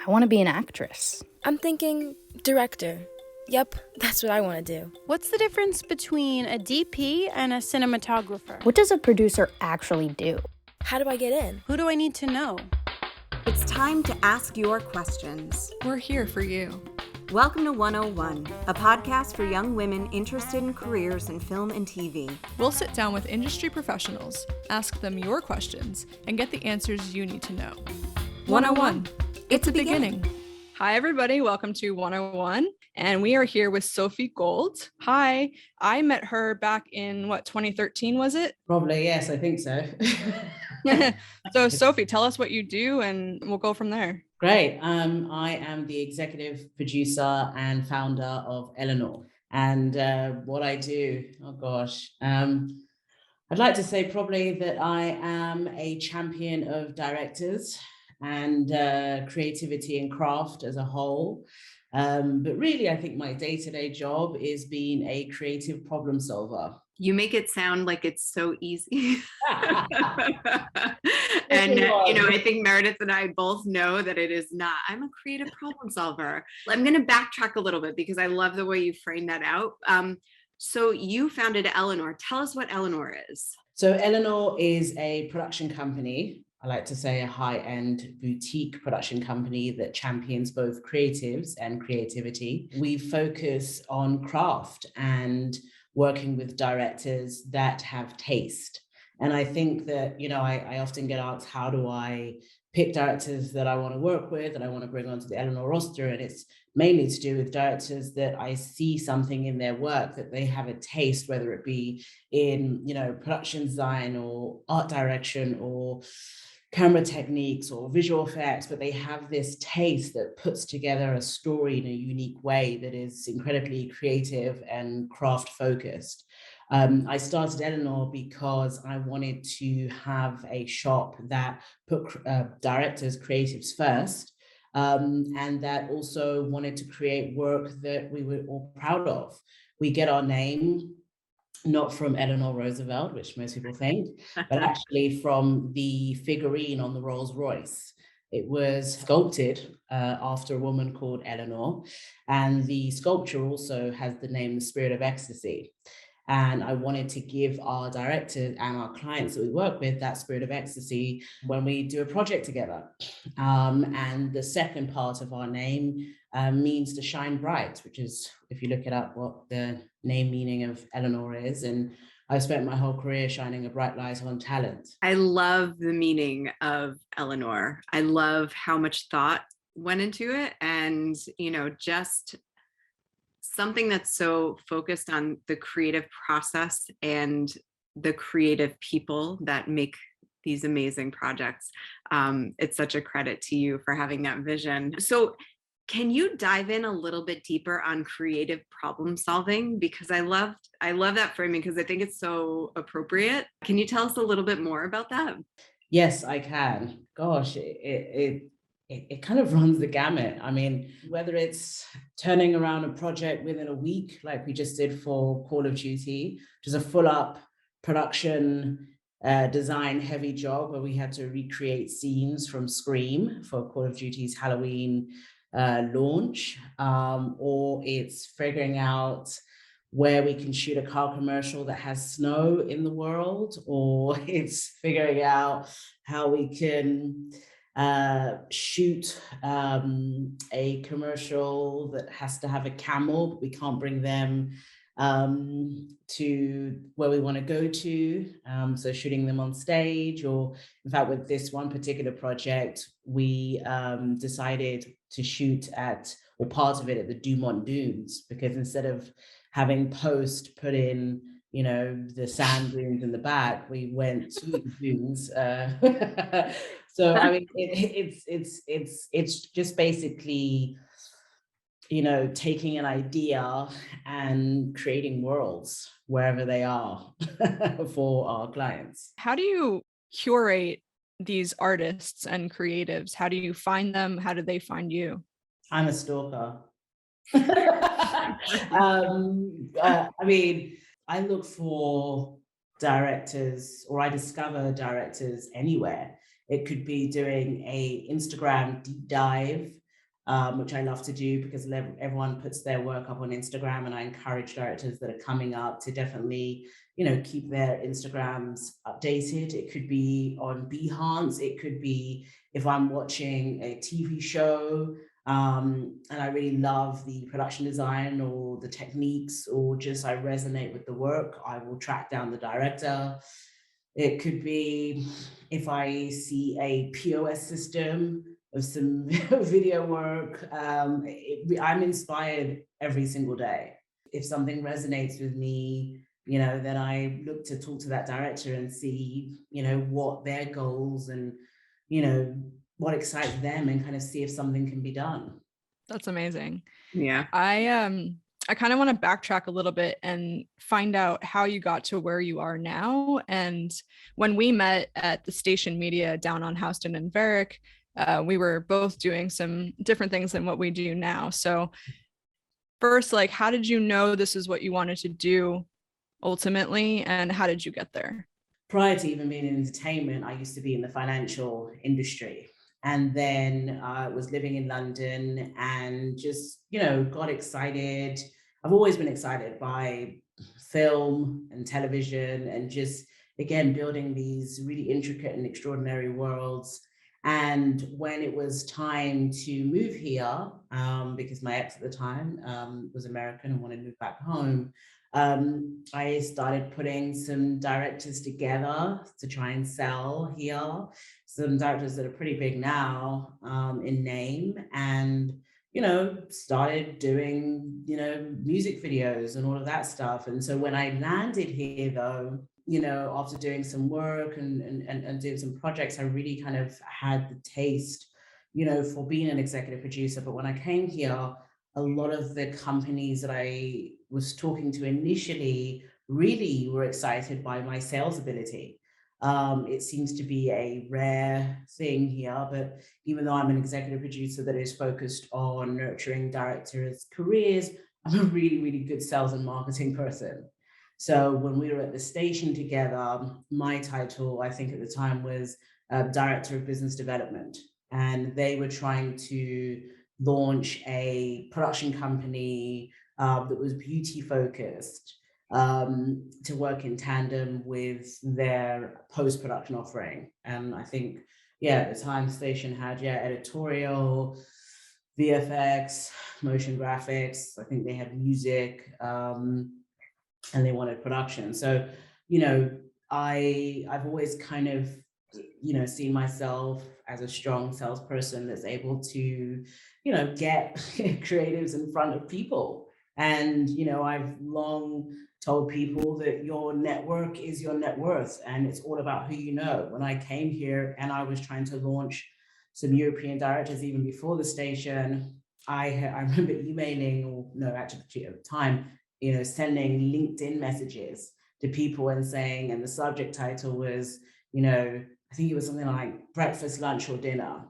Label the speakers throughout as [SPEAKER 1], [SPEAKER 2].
[SPEAKER 1] I want to be an actress.
[SPEAKER 2] I'm thinking director. Yep, that's what I want to do.
[SPEAKER 3] What's the difference between a DP and a cinematographer?
[SPEAKER 1] What does a producer actually do?
[SPEAKER 2] How do I get in?
[SPEAKER 3] Who do I need to know?
[SPEAKER 4] It's time to ask your questions.
[SPEAKER 5] We're here for you.
[SPEAKER 4] Welcome to 101, a podcast for young women interested in careers in film and TV.
[SPEAKER 5] We'll sit down with industry professionals, ask them your questions, and get the answers you need to know. 101. It's a beginning. Hi, everybody. Welcome to 101. And we are here with Sophie Gold. Hi. I met her back in, 2013, was it?
[SPEAKER 6] Probably, yes, I think so.
[SPEAKER 5] So, Sophie, tell us what you do and we'll go from there.
[SPEAKER 6] Great. I am the executive producer and founder of Eleanor. And what I do, I'd like to say probably that I am a champion of directors and creativity and craft as a whole. But really, I think my day-to-day job is being a creative problem solver.
[SPEAKER 7] You make it sound like it's so easy. And, I think Meredith and I both know that it is not. I'm a creative problem solver. I'm going to backtrack a little bit because I love the way you frame that out. So you founded Eleanor. Tell us what Eleanor is.
[SPEAKER 6] So Eleanor is a production company. I like to say a high-end boutique production company that champions both creatives and creativity. We focus on craft and working with directors that have taste. And I think that, I often get asked, how do I pick directors that I want to work with and I want to bring onto the Eleanor roster? And it's mainly to do with directors that I see something in their work, that they have a taste, whether it be in, production design or art direction or camera techniques or visual effects, but they have this taste that puts together a story in a unique way that is incredibly creative and craft focused. I started Eleanor because I wanted to have a shop that put directors, creatives first, and that also wanted to create work that we were all proud of. We get our name not from Eleanor Roosevelt, which most people think, but actually from the figurine on the Rolls Royce. It was sculpted after a woman called Eleanor, and the sculpture also has the name The Spirit of Ecstasy. And I wanted to give our directors and our clients that we work with that spirit of ecstasy when we do a project together. And the second part of our name means to shine bright, which is, if you look it up, what the name meaning of Eleanor is. And I spent my whole career shining a bright light on talent.
[SPEAKER 7] I love the meaning of Eleanor. I love how much thought went into it. And, just something that's so focused on the creative process and the creative people that make these amazing projects. It's such a credit to you for having that vision. So can you dive in a little bit deeper on creative problem solving? Because I love that framing because I think it's so appropriate. Can you tell us a little bit more about that?
[SPEAKER 6] Yes, I can. Gosh, it kind of runs the gamut. I mean, whether it's turning around a project within a week, like we just did for Call of Duty, which is a full up production design heavy job where we had to recreate scenes from Scream for Call of Duty's Halloween launch, or it's figuring out where we can shoot a car commercial that has snow in the world, or it's figuring out how we can shoot a commercial that has to have a camel, but we can't bring them to where we want to go to. So shooting them on stage, or in fact, with this one particular project, we decided to shoot at, or part of it at the Dumont Dunes, because instead of having post put in, the sand dunes in the back, we went to the dunes. So I mean, it's just basically, taking an idea and creating worlds wherever they are for our clients.
[SPEAKER 5] How do you curate these artists and creatives? How do you find them? How do they find you?
[SPEAKER 6] I'm a stalker. I mean, I look for directors, or I discover directors anywhere. It could be doing a Instagram deep dive which I love to do because everyone puts their work up on Instagram, and I encourage directors that are coming up to definitely, keep their Instagrams updated. It could be on Behance, it could be if I'm watching a TV show, and I really love the production design or the techniques, or just I resonate with the work, I will track down the director. It could be if I see a POS system of some video work. I'm inspired every single day. If something resonates with me, then I look to talk to that director and see, what their goals and, what excites them, and kind of see if something can be done.
[SPEAKER 5] That's amazing.
[SPEAKER 7] Yeah.
[SPEAKER 5] I kind of want to backtrack a little bit and find out how you got to where you are now. And when we met at the Station Media down on Houston and Varick, we were both doing some different things than what we do now. So first, like, how did you know this is what you wanted to do ultimately, and how did you get there?
[SPEAKER 6] Prior to even being in entertainment, I used to be in the financial industry. And then I was living in London and just, got excited. I've always been excited by film and television, and just, again, building these really intricate and extraordinary worlds. And when it was time to move here, because my ex at the time was American and wanted to move back home, I started putting some directors together to try and sell here, some directors that are pretty big now in name, and started doing music videos and all of that stuff. And so when I landed here, though, after doing some work and doing some projects, I really kind of had the taste for being an executive producer. But when I came here, a lot of the companies that I was talking to initially really were excited by my sales ability. It seems to be a rare thing here, but even though I'm an executive producer that is focused on nurturing directors' careers, I'm a really, really good sales and marketing person. So when we were at the station together, my title, I think at the time, was Director of Business Development. And they were trying to launch a production company that was beauty focused, to work in tandem with their post-production offering. And I think, at the time, station had editorial, VFX, motion graphics. I think they had music, and they wanted production. So, I've always kind of, seen myself as a strong salesperson that's able to, get creatives in front of people. And, I've long told people that your network is your net worth, and it's all about who you know. When I came here and I was trying to launch some European directors even before the station, I remember emailing, or no, actually at the time, sending LinkedIn messages to people and saying, and the subject title was, I think it was something like breakfast, lunch, or dinner.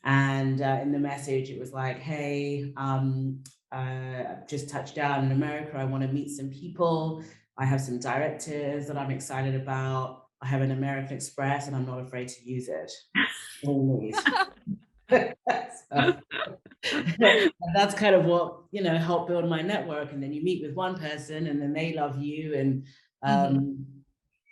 [SPEAKER 6] And in the message, it was like, hey, I've just touched down in America. I want to meet some people. I have some directors that I'm excited about. I have an American Express and I'm not afraid to use it. So, that's kind of what helped build my network. And then you meet with one person and then they love you, and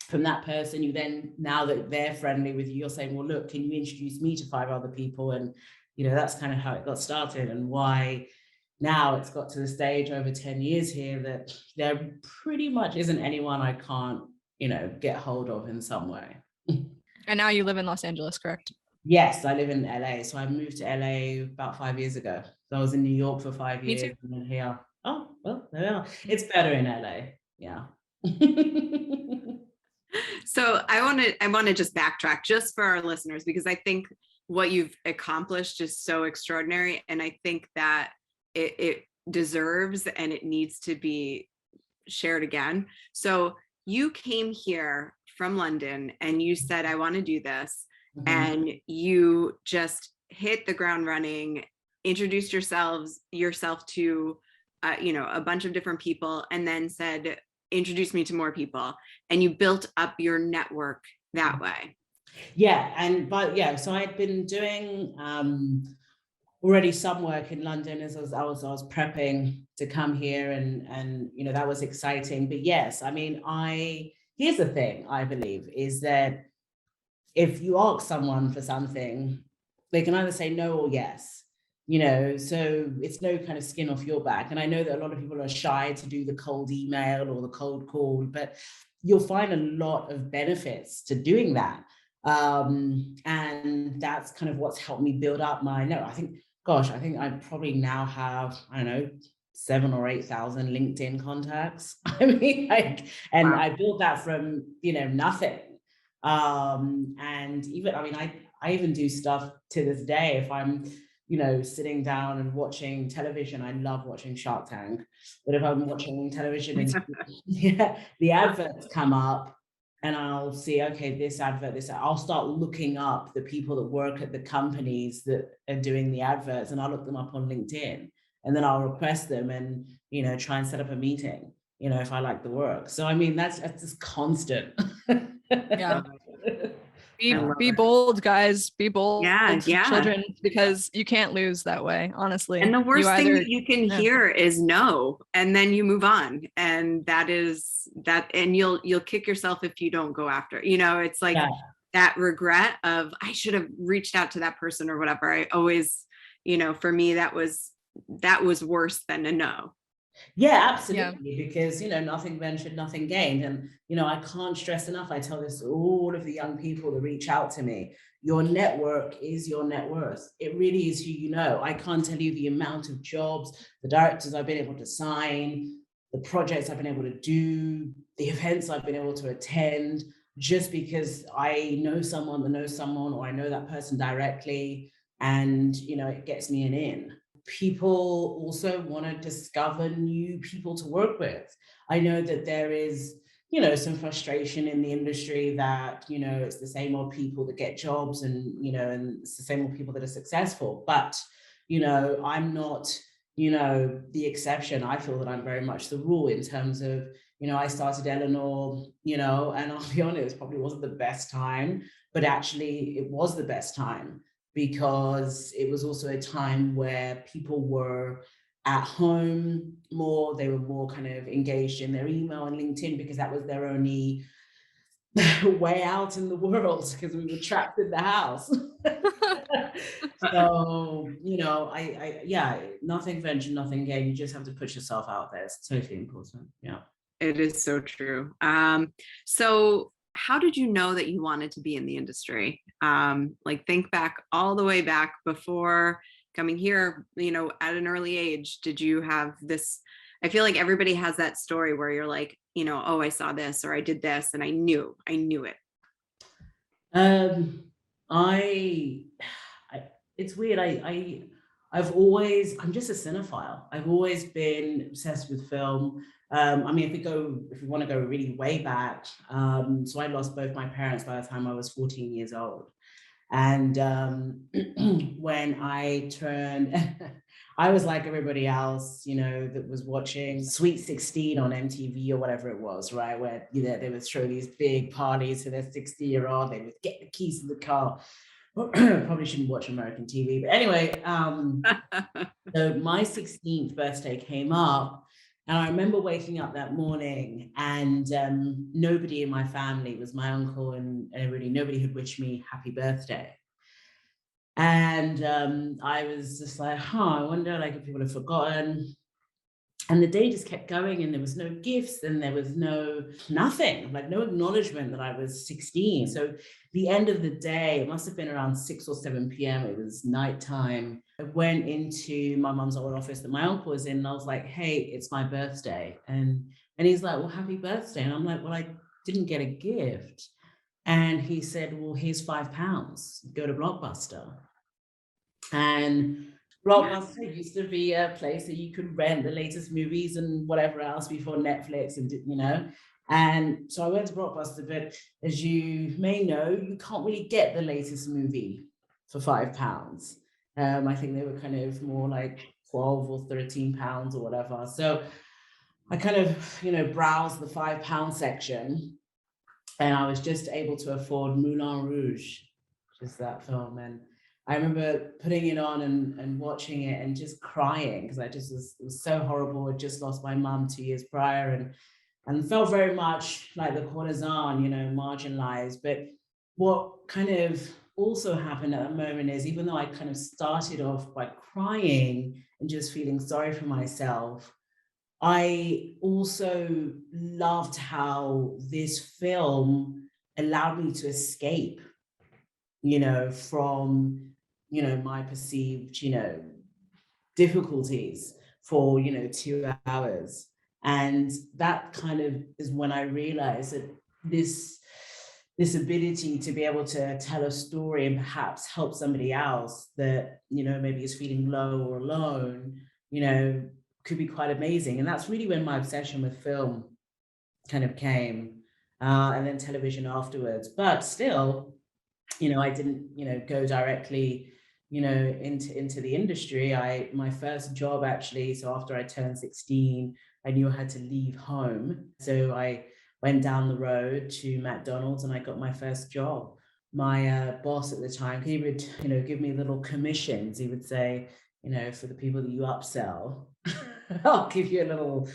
[SPEAKER 6] from that person you then, now that they're friendly with you, you're saying, well, look, can you introduce me to 5 other people? And that's kind of how it got started, and why now it's got to the stage over 10 years here that there pretty much isn't anyone I can't get hold of in some way.
[SPEAKER 5] And now you live in Los Angeles, correct?
[SPEAKER 6] Yes, I live in LA. So I moved to LA about 5 years ago. So I was in New York for 5 years.
[SPEAKER 5] Me too.
[SPEAKER 6] And then here. Oh, well, there we are. It's better in LA. Yeah.
[SPEAKER 7] So I want to just backtrack just for our listeners, because I think what you've accomplished is so extraordinary. And I think that it deserves and it needs to be shared again. So you came here from London and you said, I want to do this. Mm-hmm. And you just hit the ground running, introduced yourself to, a bunch of different people, and then said, introduce me to more people. And you built up your network that way.
[SPEAKER 6] Yeah. So I'd been doing already some work in London as I was prepping to come here, and you know, that was exciting. But yes, I mean, here's the thing, I believe, is that if you ask someone for something, they can either say no or yes, you know, so it's no kind of skin off your back. And I know that a lot of people are shy to do the cold email or the cold call, but you'll find a lot of benefits to doing that. And that's kind of what's helped me build up my network. I think I probably now have, I don't know, 7,000 or 8,000 LinkedIn contacts. I mean, like, and wow. I built that from, you know, nothing. And even, I mean, I even do stuff to this day. If I'm, you know, sitting down and watching television, I love watching Shark Tank, but if I'm watching television and yeah, the adverts come up and I'll see, okay, this advert, I'll start looking up the people that work at the companies that are doing the adverts, and I'll look them up on LinkedIn, and then I'll request them and, you know, try and set up a meeting, you know, if I like the work. So, I mean, that's just constant.
[SPEAKER 5] Yeah. Be bold, guys. Be bold, children, because you can't lose that way, honestly.
[SPEAKER 7] And the worst thing that you can hear is no, and then you move on, and that is that. And you'll kick yourself if you don't go after. You know, it's like that regret of, I should have reached out to that person or whatever. I always, you know, for me, that was worse than a no.
[SPEAKER 6] Yeah, absolutely. Yeah. Because, you know, nothing ventured, nothing gained. And, you know, I can't stress enough. I tell this to all of the young people that reach out to me. Your network is your net worth. It really is who you know. I can't tell you the amount of jobs, the directors I've been able to sign, the projects I've been able to do, the events I've been able to attend, just because I know someone that knows someone, or I know that person directly, and, you know, it gets me an in. People also want to discover new people to work with. I know that there is, you know, some frustration in the industry that, you know, it's the same old people that get jobs, and, you know, and it's the same old people that are successful. But, you know, I'm not, you know, the exception. I feel that I'm very much the rule in terms of, you know, I started Eleanor, you know, and I'll be honest, it probably wasn't the best time, but actually it was the best time, because it was also a time where people were at home more. They were more kind of engaged in their email and LinkedIn, because that was their only way out in the world, because we were trapped in the house. So, you know, I nothing ventured, nothing gained. You just have to put yourself out there. It's totally important. Yeah.
[SPEAKER 7] It is so true. So how did you know that you wanted to be in the industry? Like, think back all the way back before coming here, you know, at an early age. Did you have this? I feel like everybody has that story where you're like, you know, oh, I saw this, or I did this, and I knew it.
[SPEAKER 6] It's weird. I'm just a cinephile. I've always been obsessed with film. I mean, if we want to go really way back, so I lost both my parents by the time I was 14 years old. And when I turned, I was like everybody else, you know, that was watching Sweet 16 on MTV or whatever it was, right? Where, you know, they would throw these big parties for their 60-year-old, they would get the keys to the car. Probably shouldn't watch American TV, but anyway, so my 16th birthday came up, and I remember waking up that morning, and nobody in my family, was my uncle and everybody, nobody had wished me happy birthday. And I was just like, I wonder, like, if people have forgotten. And the day just kept going, and there was no gifts, and there was nothing, like no acknowledgement that I was 16. So the end of the day, it must have been around 6 or 7 p.m. It was nighttime. I went into my mum's old office that my uncle was in, and I was like, hey, it's my birthday. And he's like, well, happy birthday. And I'm like, well, I didn't get a gift. And he said, well, here's £5, go to Blockbuster. And Blockbuster used to be a place that you could rent the latest movies and whatever else before Netflix, and, you know. And so I went to Blockbuster, but as you may know, you can't really get the latest movie for £5. I think they were kind of more like 12 or 13 pounds or whatever. So I kind of, you know, browsed the £5 section, and I was just able to afford Moulin Rouge, which is that film. And I remember putting it on and watching it and just crying because it was so horrible. I just lost my mum 2 years prior and felt very much like the courtesan, marginalized. But what kind of also happened at that moment is, even though I kind of started off by crying and just feeling sorry for myself, I also loved how this film allowed me to escape, from, my perceived, difficulties for, 2 hours. And that kind of is when I realized that this ability to be able to tell a story and perhaps help somebody else that, maybe is feeling low or alone, could be quite amazing. And that's really when my obsession with film kind of came, and then television afterwards. But still, I didn't, go directly, into the industry. My first job actually, so after I turned 16, I knew I had to leave home. So I went down the road to McDonald's and I got my first job. My boss at the time, he would, give me little commissions. He would say, for the people that you upsell, I'll give you a little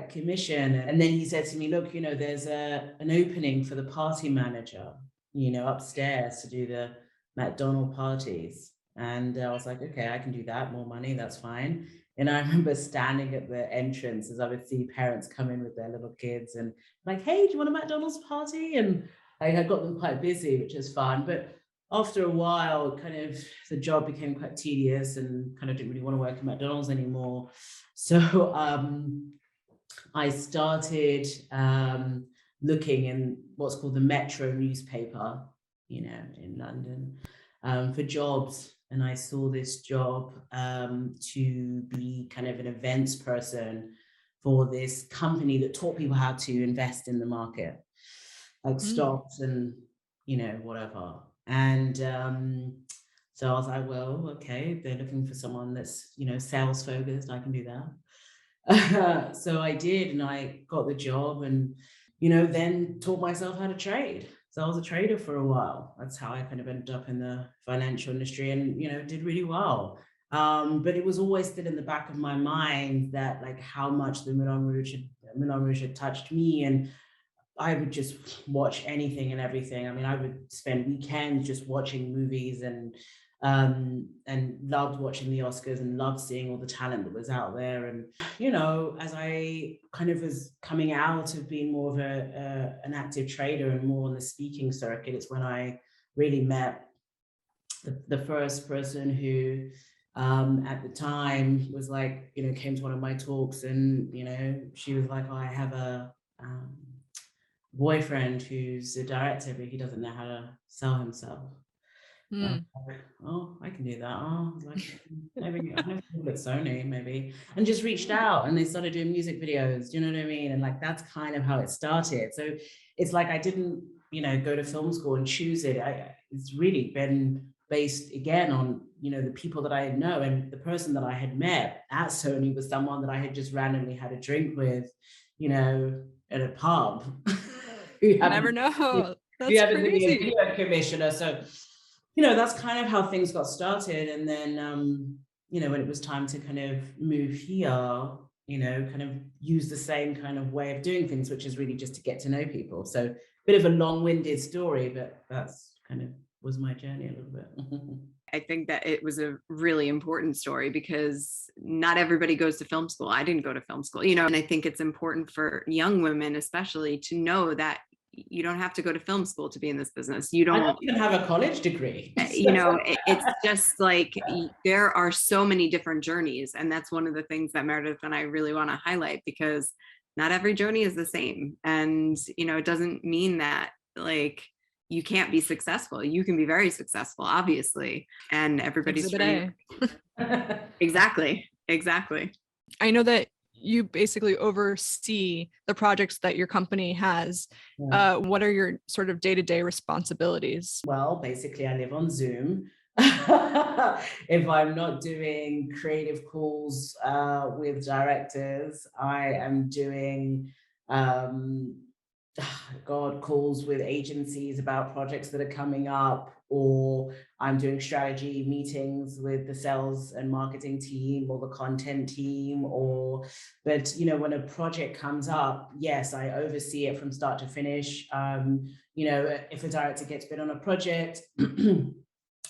[SPEAKER 6] commission. And then he said to me, look, there's an opening for the party manager, upstairs to do the McDonald parties. And I was like, okay, I can do that. More money, that's fine. And I remember standing at the entrance as I would see parents come in with their little kids and like, hey, do you want a McDonald's party? And I got them quite busy, which is fun. But after a while, kind of the job became quite tedious and kind of didn't really want to work at McDonald's anymore. So I started looking in what's called the Metro newspaper, in London, for jobs. And I saw this job to be kind of an events person for this company that taught people how to invest in the market, like stocks and, whatever. And so I was like, well, okay, they're looking for someone that's, sales focused. I can do that. So I did, and I got the job and, then taught myself how to trade. So I was a trader for a while. That's how I kind of ended up in the financial industry and, did really well. But it was always still in the back of my mind that like how much the Moulin Rouge had touched me. And I would just watch anything and everything. I mean, I would spend weekends just watching movies and loved watching the Oscars and loved seeing all the talent that was out there. And, as I kind of was coming out of being more of an active trader and more on the speaking circuit, it's when I really met the first person who at the time was like, came to one of my talks and, she was like, oh, I have a boyfriend who's a director, but he doesn't know how to sell himself. Oh, I can do that. Oh, like maybe I know people at Sony, maybe, and just reached out and they started doing music videos. Do you know what I mean? And like that's kind of how it started. So it's like I didn't, go to film school and choose it. It's really been based again on the people that I know, and the person that I had met at Sony was someone that I had just randomly had a drink with, at a pub.
[SPEAKER 5] You never know. That's crazy.
[SPEAKER 6] A video commissioner. So, that's kind of how things got started. And then, when it was time to kind of move here, kind of use the same kind of way of doing things, which is really just to get to know people. So a bit of a long-winded story, but that's kind of was my journey a little bit.
[SPEAKER 7] I think that it was a really important story because not everybody goes to film school. I didn't go to film school, and I think it's important for young women, especially, to know that you don't have to go to film school to be in this business. You don't
[SPEAKER 6] even have a college degree.
[SPEAKER 7] It's just like there are so many different journeys. And that's one of the things that Meredith and I really want to highlight, because not every journey is the same. And, it doesn't mean that like you can't be successful. You can be very successful, obviously. And everybody's journey. Exactly.
[SPEAKER 5] I know that you basically oversee the projects that your company has. Yeah. What are your sort of day-to-day responsibilities?
[SPEAKER 6] Well, basically I live on Zoom. If I'm not doing creative calls with directors, I am doing calls with agencies about projects that are coming up, or I'm doing strategy meetings with the sales and marketing team or the content team, but when a project comes up, yes, I oversee it from start to finish. If a director gets bid on a project,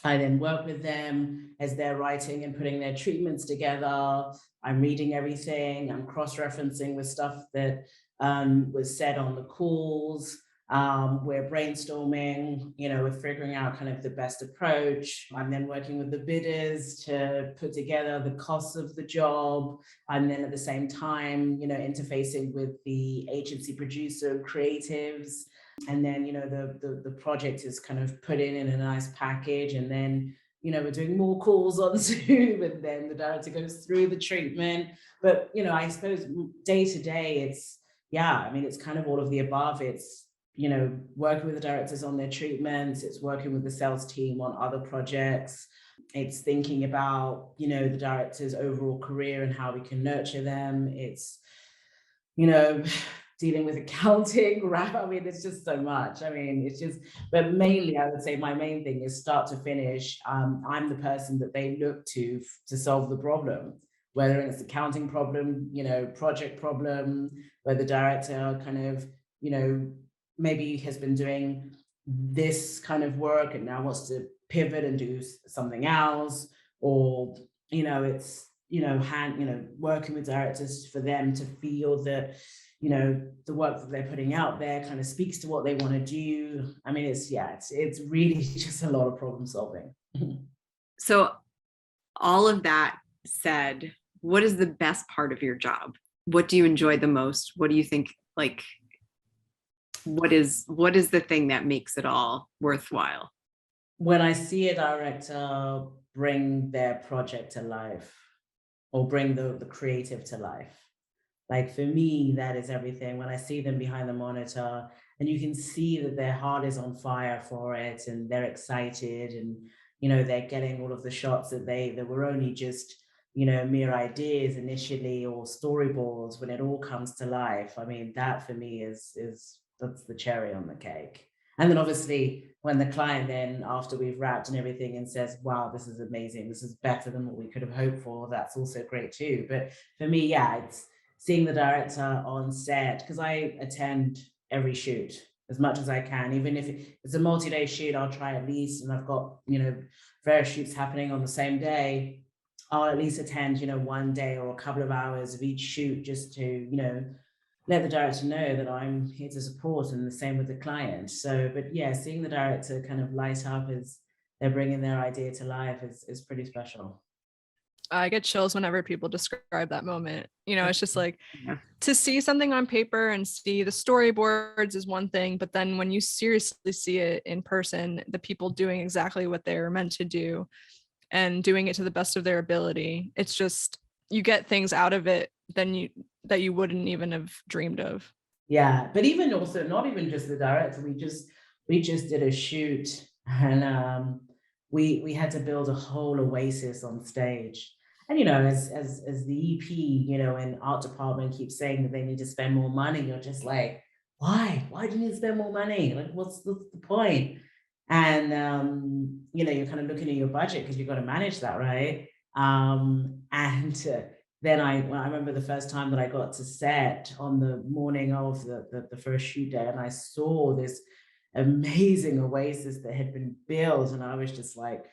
[SPEAKER 6] I then work with them as they're writing and putting their treatments together. I'm reading everything. I'm cross-referencing with stuff that was said on the calls. We're brainstorming, we're figuring out kind of the best approach. I'm then working with the bidders to put together the costs of the job. I'm then at the same time, interfacing with the agency producer creatives. And then, the project is kind of put in a nice package. And then, we're doing more calls on Zoom, and then the director goes through the treatment. But, I suppose day to day, it's kind of all of the above. It's, working with the directors on their treatments, it's working with the sales team on other projects. It's thinking about, the director's overall career and how we can nurture them. It's, dealing with accounting, right? I mean, it's just so much. I mean, but mainly I would say my main thing is start to finish. I'm the person that they look to solve the problem, whether it's accounting problem, project problem, where the director kind of, maybe has been doing this kind of work and now wants to pivot and do something else, or, it's, working with directors for them to feel that, the work that they're putting out there kind of speaks to what they want to do. I mean, it's really just a lot of problem solving.
[SPEAKER 7] So all of that said, what is the best part of your job? What do you enjoy the most? What do you think, what is the thing that makes it all worthwhile?
[SPEAKER 6] When I see a director bring their project to life, or bring the creative to life. Like, for me, that is everything. When I see them behind the monitor and you can see that their heart is on fire for it and they're excited, and, they're getting all of the shots that were only just, mere ideas initially or storyboards, when it all comes to life. I mean, that for me that's the cherry on the cake. And then obviously when the client then, after we've wrapped and everything, and says, wow, this is amazing, this is better than what we could have hoped for, that's also great too. But for me, yeah, it's seeing the director on set, because I attend every shoot as much as I can. Even if it's a multi-day shoot, I'll try at least, and I've got, various shoots happening on the same day, I'll at least attend, one day or a couple of hours of each shoot, just to, let the director know that I'm here to support, and the same with the client. So, but yeah, seeing the director kind of light up as they're bringing their idea to life is pretty special.
[SPEAKER 5] I get chills whenever people describe that moment. It's just like, to see something on paper and see the storyboards is one thing, but then when you seriously see it in person, the people doing exactly what they're meant to do and doing it to the best of their ability, it's just, you get things out of it that you wouldn't even have dreamed of.
[SPEAKER 6] Yeah, but even also, not even just the director, we just did a shoot, and we had to build a whole oasis on stage. And as the EP, and art department keeps saying that they need to spend more money, you're just like, why do you need to spend more money? Like, what's the point? And you're kind of looking at your budget because you've got to manage that, right? Then I remember the first time that I got to set on the morning of the first shoot day, and I saw this amazing oasis that had been built, and I was just like,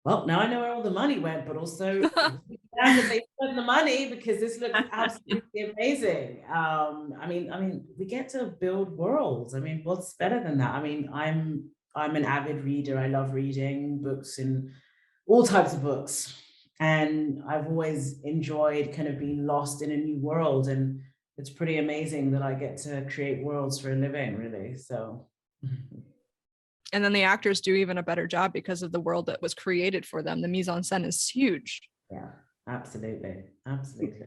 [SPEAKER 6] well, now I know where all the money went, but also that they spent the money, because this looks absolutely amazing. I mean, we get to build worlds. I mean, what's better than that? I mean, I'm an avid reader. I love reading books, and all types of books. And I've always enjoyed kind of being lost in a new world. And it's pretty amazing that I get to create worlds for a living, really. So.
[SPEAKER 5] And then the actors do even a better job because of the world that was created for them. The mise en scène is huge.
[SPEAKER 6] Yeah, absolutely. Absolutely.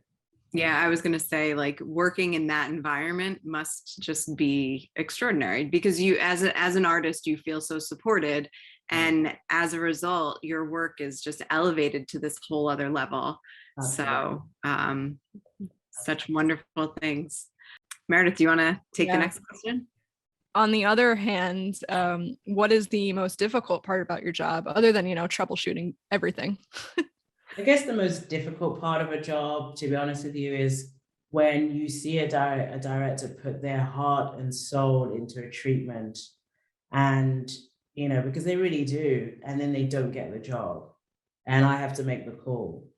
[SPEAKER 7] Yeah, I was going to say, like, working in that environment must just be extraordinary, because you, as an artist, you feel so supported. And as a result, your work is just elevated to this whole other level. Absolutely. So such wonderful things. Meredith, do you want to take the next question?
[SPEAKER 5] On the other hand, what is the most difficult part about your job other than, troubleshooting everything?
[SPEAKER 6] I guess the most difficult part of a job, to be honest with you, is when you see a director put their heart and soul into a treatment, and because they really do, and then they don't get the job, and I have to make the call.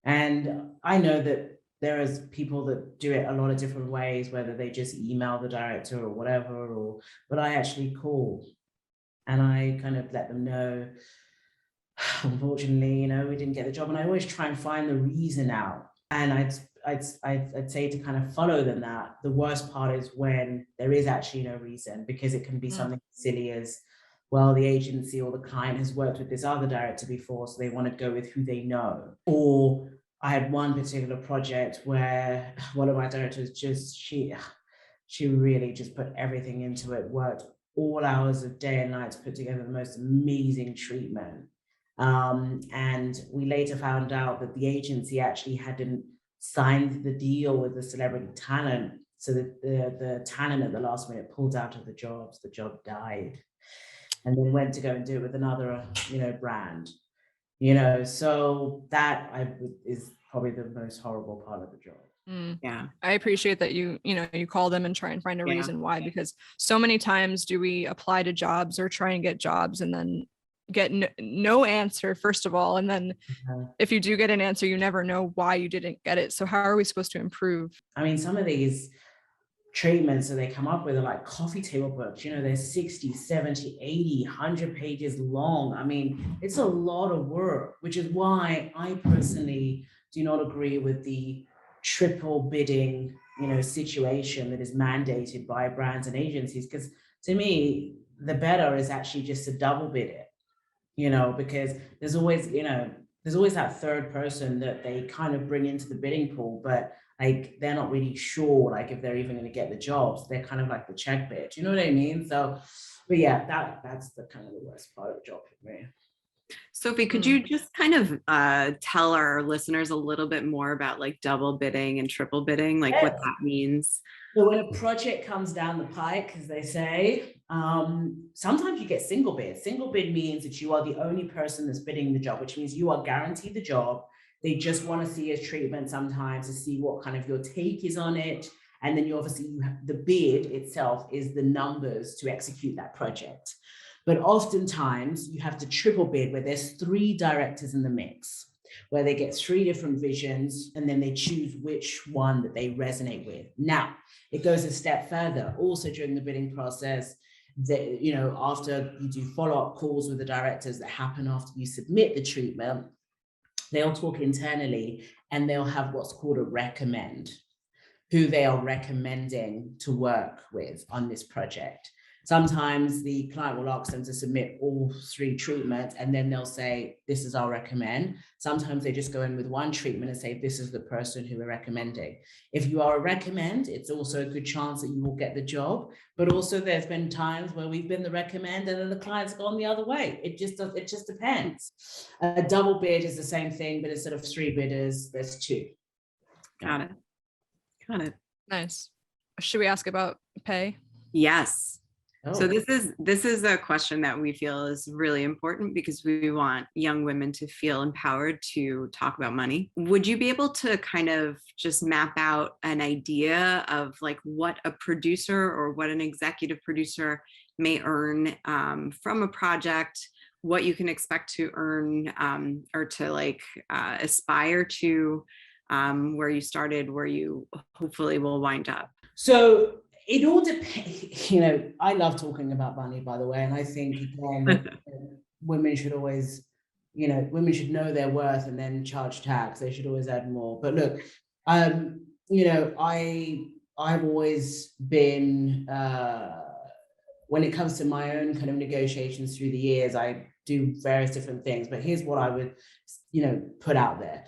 [SPEAKER 6] And I know that there is people that do it a lot of different ways, whether they just email the director or whatever, but I actually call and I kind of let them know, unfortunately, we didn't get the job. And I always try and find the reason out. And I'd say to kind of follow them that the worst part is when there is actually no reason, because it can be something silly as, well, the agency or the client has worked with this other director before, so they want to go with who they know. Or I had one particular project where one of my directors she really just put everything into it, worked all hours of day and night to put together the most amazing treatment. And we later found out that the agency actually hadn't signed the deal with the celebrity talent. So that the talent at the last minute pulled out of the job. So the job died. And then went to go and do it with another, brand. So that is probably the most horrible part of the job.
[SPEAKER 7] Yeah.
[SPEAKER 5] I appreciate that you call them and try and find a reason why, because so many times do we apply to jobs or try and get jobs and then get no answer, first of all. And then if you do get an answer, you never know why you didn't get it. So how are we supposed to improve?
[SPEAKER 6] I mean, some of these treatments that they come up with are like coffee table books, they're 60, 70, 80, 100 pages long. I mean, it's a lot of work, which is why I personally do not agree with the triple bidding, situation that is mandated by brands and agencies. Because to me, the better is actually just to double bid it, because there's always that third person that they kind of bring into the bidding pool, but like they're not really sure like if they're even going to get the jobs. They're kind of like the check bid, you know what I mean? So, but yeah, that's the kind of the worst part of the job for me.
[SPEAKER 7] Sophie, could you just kind of tell our listeners a little bit more about like double bidding and triple bidding, like what that means?
[SPEAKER 6] So when a project comes down the pike, as they say, sometimes you get single bid. Single bid means that you are the only person that's bidding the job, which means you are guaranteed the job. They just want to see a treatment sometimes to see what kind of your take is on it. And then the bid itself is the numbers to execute that project. But oftentimes you have to triple bid, where there's 3 directors in the mix, where they get 3 different visions and then they choose which one that they resonate with. Now, it goes a step further. Also during the bidding process, that, after you do follow-up calls with the directors that happen after you submit the treatment, they'll talk internally and they'll have what's called a recommend, who they are recommending to work with on this project. Sometimes the client will ask them to submit all 3 treatments and then they'll say, this is our recommend. Sometimes they just go in with 1 treatment and say, this is the person who we're recommending. If you are a recommend, it's also a good chance that you will get the job. But also there's been times where we've been the recommend and then the client's gone the other way. It just depends. A double bid is the same thing, but instead of 3 bidders, there's 2.
[SPEAKER 7] Got it.
[SPEAKER 5] Nice. Should we ask about pay?
[SPEAKER 7] Yes.
[SPEAKER 6] Oh.
[SPEAKER 7] So this is a question that we feel is really important because we want young women to feel empowered to talk about money. Would you be able to kind of just map out an idea of like what a producer or what an executive producer may earn from a project, what you can expect to earn or to like aspire to where you started, where you hopefully will wind up?
[SPEAKER 6] So it all depends. I love talking about money, by the way, and I think again, women should always, women should know their worth and then charge tax. They should always add more. But look, I've always been, when it comes to my own kind of negotiations through the years, I do various different things. But here's what I would, put out there.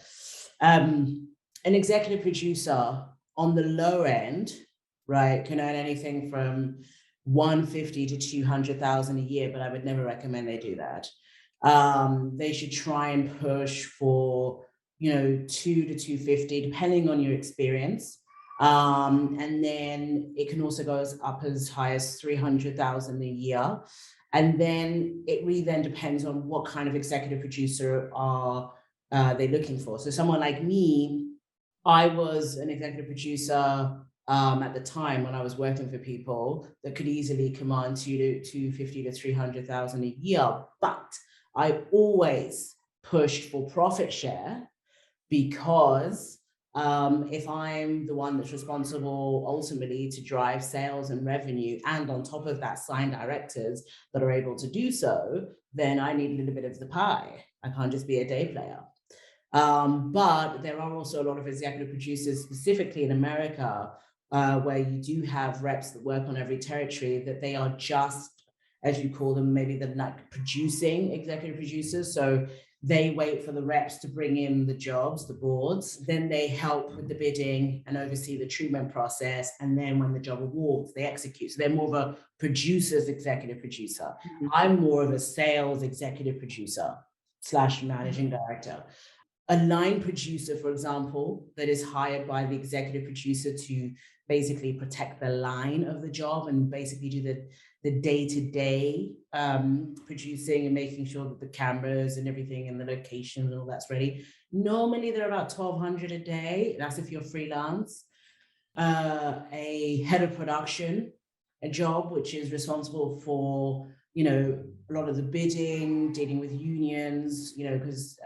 [SPEAKER 6] An executive producer on the low end, right, can earn anything from 150 to 200,000 a year, but I would never recommend they do that. They should try and push for, 2 to 250, depending on your experience. And then it can also go up as high as 300,000 a year. And then it really then depends on what kind of executive producer are they looking for. So someone like me, I was an executive producer at the time when I was working for people that could easily command 250 to 300,000 a year. But I always pushed for profit share because if I'm the one that's responsible ultimately to drive sales and revenue, and on top of that, sign directors that are able to do so, then I need a little bit of the pie. I can't just be a day player. But there are also a lot of executive producers, specifically in America, where you do have reps that work on every territory, that they are just, as you call them, maybe the like producing executive producers. So they wait for the reps to bring in the jobs, the boards, then they help with the bidding and oversee the treatment process. And then when the job awards, they execute. So they're more of a producer's executive producer. Mm-hmm. I'm more of a sales executive producer / managing director. A line producer, for example, that is hired by the executive producer to basically protect the line of the job and basically do the day-to-day producing and making sure that the cameras and everything and the locations and all that's ready. Normally they're about 1,200 a day. That's if you're freelance. A head of production, a job which is responsible for, a lot of the bidding, dealing with unions, because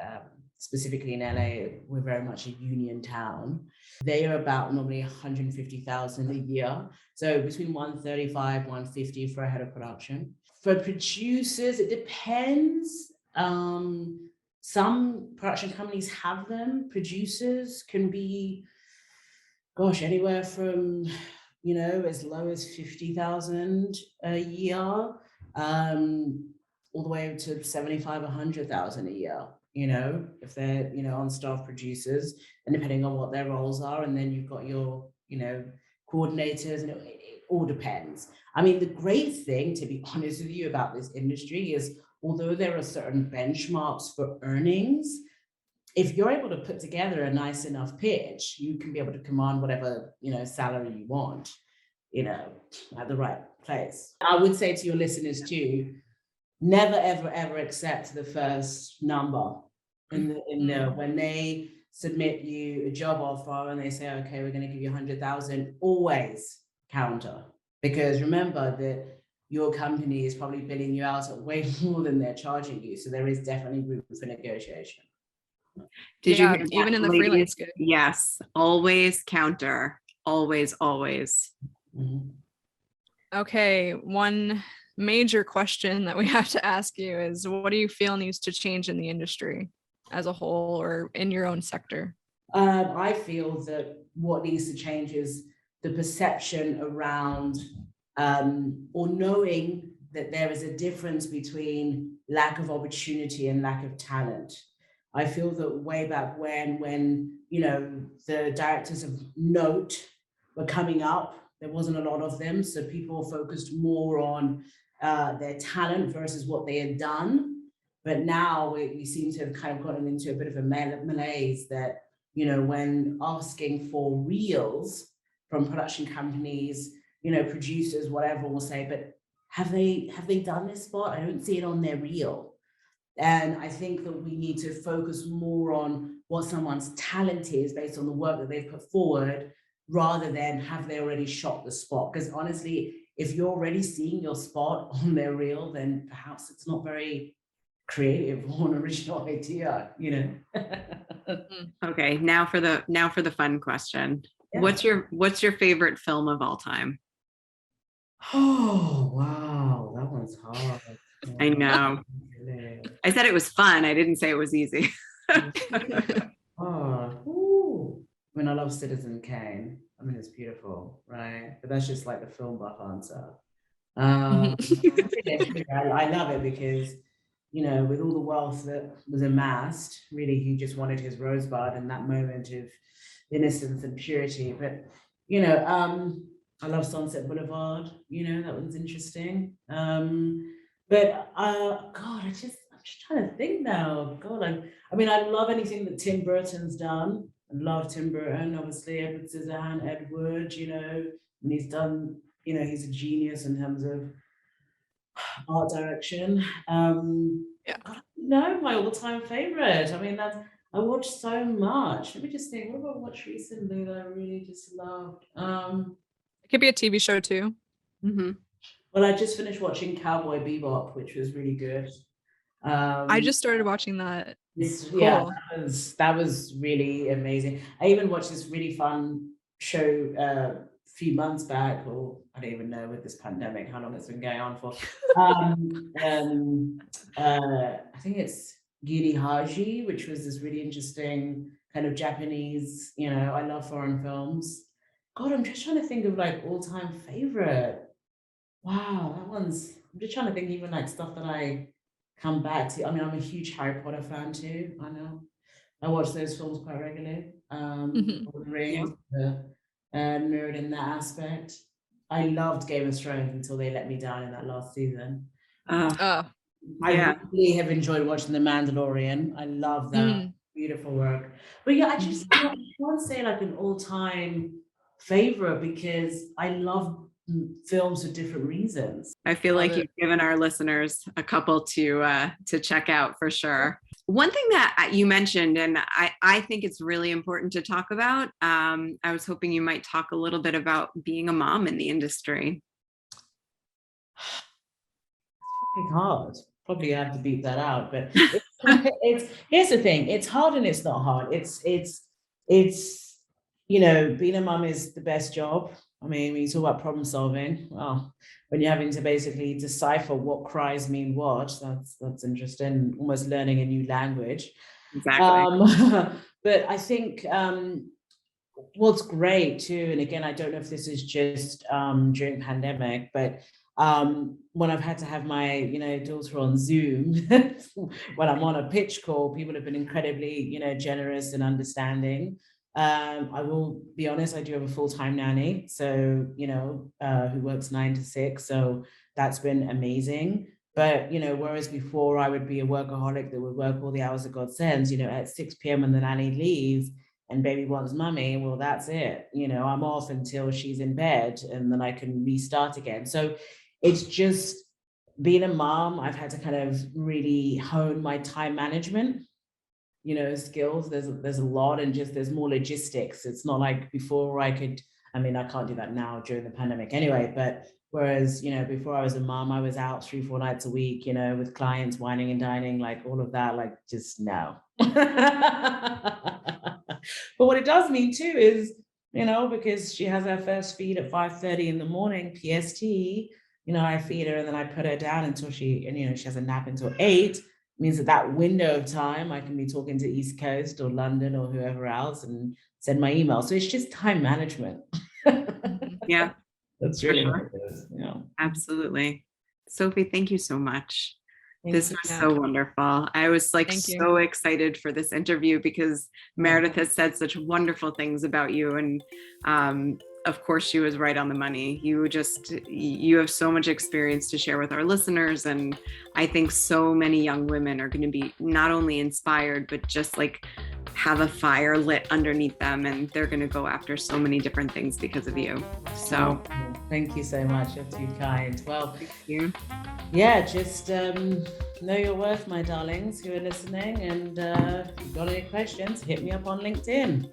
[SPEAKER 6] specifically in LA, we're very much a union town. They are about normally 150,000 a year. So between 135, 150 for a head of production. For producers, it depends. Some production companies have them. Producers can be, anywhere from, as low as 50,000 a year, all the way to 75, 100,000 a year. If they're, on staff producers, and depending on what their roles are. And then you've got your, coordinators, and it all depends. I mean, the great thing, to be honest with you, about this industry is, although there are certain benchmarks for earnings, if you're able to put together a nice enough pitch, you can be able to command whatever, salary you want, at the right place. I would say to your listeners too, never, ever, ever accept the first number when they submit you a job offer and they say, okay, we're going to give you 100,000, always counter, because remember that your company is probably billing you out at way more than they're charging you. So there is definitely room for negotiation.
[SPEAKER 7] Did you hear that,
[SPEAKER 5] even in the
[SPEAKER 7] ladies?
[SPEAKER 5] freelance gig?
[SPEAKER 7] Yes, always counter, always.
[SPEAKER 6] Mm-hmm.
[SPEAKER 5] Okay, one major question that we have to ask you is, what do you feel needs to change in the industry as a whole or in your own sector?
[SPEAKER 6] I feel that what needs to change is the perception around or knowing that there is a difference between lack of opportunity and lack of talent. I feel that way back when the directors of note were coming up, there wasn't a lot of them. So people focused more on their talent versus what they had done. But now we seem to have kind of gotten into a bit of a malaise that, when asking for reels from production companies, producers, whatever, will say, but have they done this spot? I don't see it on their reel. And I think that we need to focus more on what someone's talent is based on the work that they've put forward, rather than have they already shot the spot. Because honestly, if you're already seeing your spot on their reel, then perhaps it's not very creative or an original idea,
[SPEAKER 7] Okay, now for the fun question. Yeah. What's your favorite film of all time?
[SPEAKER 6] Oh wow, that one's hard.
[SPEAKER 7] I know. I said it was fun. I didn't say it was easy.
[SPEAKER 6] I mean, I love Citizen Kane. I mean, it's beautiful, right? But that's just like the film buff answer. I love it because, with all the wealth that was amassed, really, he just wanted his rosebud and that moment of innocence and purity. But, I love Sunset Boulevard. That one's interesting. But God, I'm just trying to think now. God, I mean, I love anything that Tim Burton's done. love Tim Burton, obviously, Edward Scissorhand, Edward, and he's done, he's a genius in terms of art direction. No, my all-time favorite. I mean, I watched so much. Let me just think, what have I watched recently that I really just loved?
[SPEAKER 5] It could be a TV show too.
[SPEAKER 7] Mm-hmm.
[SPEAKER 6] Well, I just finished watching Cowboy Bebop, which was really good.
[SPEAKER 5] I just started watching that. Cool.
[SPEAKER 6] Yeah, that was really amazing. I even watched this really fun show a few months back, or I don't even know with this pandemic how long it's been going on for. I think it's Giri Haji, which was this really interesting kind of Japanese, I love foreign films. God, I'm just trying to think of like all-time favorite. Wow, I'm just trying to think even like stuff that I come back to. I mean, I'm a huge Harry Potter fan too. I know. I watch those films quite regularly. Lord of the Rings, nerd in that aspect. I loved Game of Thrones until they let me down in that last season. I really have enjoyed watching The Mandalorian. I love that. Beautiful work. But yeah, I just can't say like an all-time favorite because I love films for different reasons.
[SPEAKER 7] I feel like you've given our listeners a couple to check out for sure. One thing that you mentioned, and I think it's really important to talk about, I was hoping you might talk a little bit about being a mom in the industry.
[SPEAKER 6] It's hard. Probably have to beat that out, but here's the thing: it's hard and it's not hard. It's being a mom is the best job. I mean, when you talk about problem solving, well, when you're having to basically decipher what cries mean what, that's interesting. Almost learning a new language.
[SPEAKER 7] Exactly.
[SPEAKER 6] But I think what's great too, and again, I don't know if this is just during pandemic, but when I've had to have my daughter on Zoom when I'm on a pitch call, people have been incredibly generous and understanding. I will be honest, I do have a full-time nanny, so who works 9 to 6, so that's been amazing. But whereas before I would be a workaholic that would work all the hours that God sends, at 6 p.m. when the nanny leaves and baby wants mummy, well, that's it. I'm off until she's in bed and then I can restart again. So it's just being a mom, I've had to kind of really hone my time management skills. There's a lot, and just there's more logistics. It's not like before I can't do that now during the pandemic anyway, but whereas before I was a mom, I was out 3-4 nights a week with clients, wining and dining, like all of that, like just no. But what it does mean too is because she has her first feed at 5:30 in the morning PST, I feed her and then I put her down until she has a nap until 8. Means that window of time I can be talking to East Coast or London or whoever else and send my email. So it's just time management.
[SPEAKER 7] Yeah,
[SPEAKER 6] that's really what it is.
[SPEAKER 7] Absolutely. Sophie, thank you so much. This was
[SPEAKER 5] Yeah.
[SPEAKER 7] so wonderful. I was so excited for this interview because Meredith has said such wonderful things about you, and of course she was right on the money. You have so much experience to share with our listeners, and I think so many young women are going to be not only inspired but just like have a fire lit underneath them, and they're going to go after so many different things because of you. So
[SPEAKER 6] thank you so much. You're too kind. Well,
[SPEAKER 7] thank you.
[SPEAKER 6] Yeah, just know your worth, my darlings who are listening, and if you've got any questions, hit me up on LinkedIn.